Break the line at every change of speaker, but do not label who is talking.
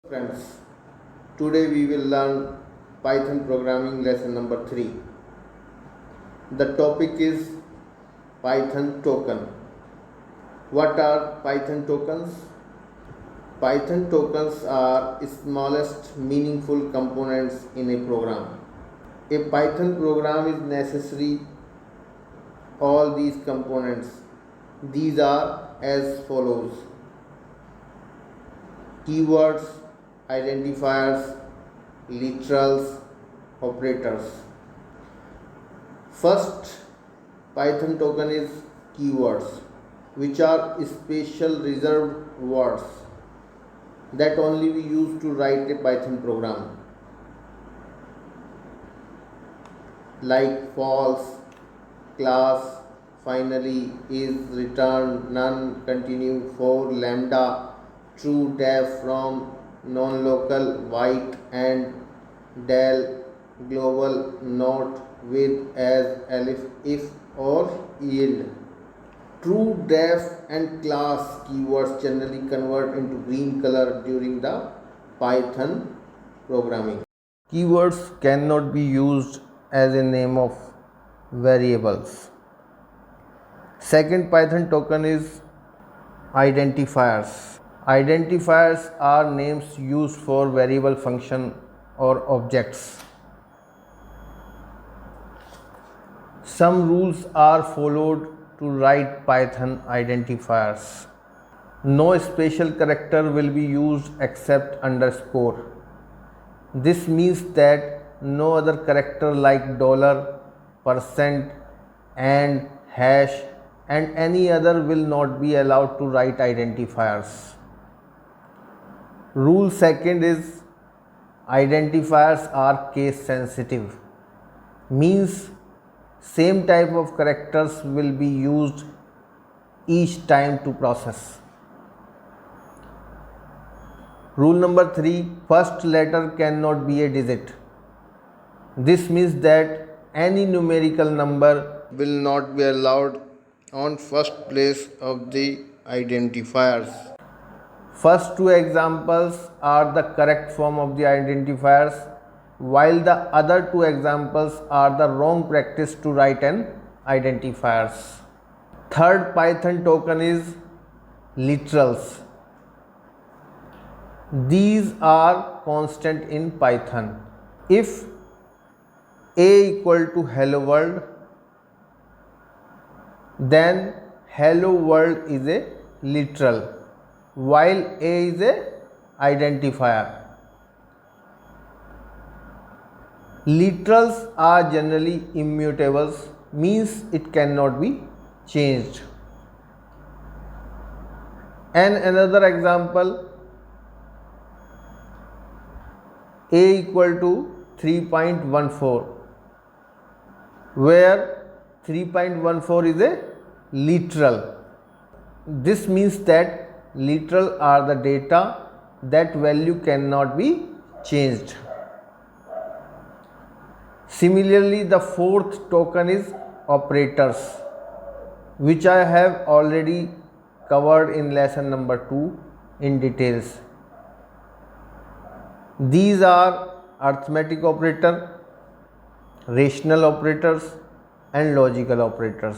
Friends, today we will learn Python programming lesson number 3. The topic is Python token. What are Python tokens? Python tokens are smallest meaningful components in a program. A Python program is necessary all these components. These are as follows: keywords, identifiers, literals, operators. First Python token is keywords, which are special reserved words that only we use to write a Python program, like false, class, finally, is, return, none, continue, for, lambda, true, def, from, nonlocal, white, and, del, global, not, with, as, elif, if, or yield. True, def, and class keywords generally convert into green color during the Python programming. Keywords cannot be used as a name of variables. Second Python token is identifiers. Identifiers are names used for variable function or objects. Some rules are followed to write Python identifiers. No special character will be used except underscore. This means that no other character like dollar, percent, and hash and any other will not be allowed to write identifiers. Rule second is identifiers are case sensitive. Means same type of characters will be used each time to process. Rule number 3, first letter cannot be a digit. This means that any numerical number will not be allowed on first place of the identifiers. First two examples are the correct form of the identifiers, while the other two examples are the wrong practice to write an identifiers. Third Python token is literals. These are constant in Python. If a equal to hello world, then hello world is a literal, while a is a identifier. Literals are generally immutables, means it cannot be changed. And another example, a equal to 3.14, where 3.14 is a literal. This means that literal are the data that value cannot be changed. Similarly, the fourth token is operators, which I have already covered in lesson number 2 in details. These are arithmetic operator, rational operators, and logical operators.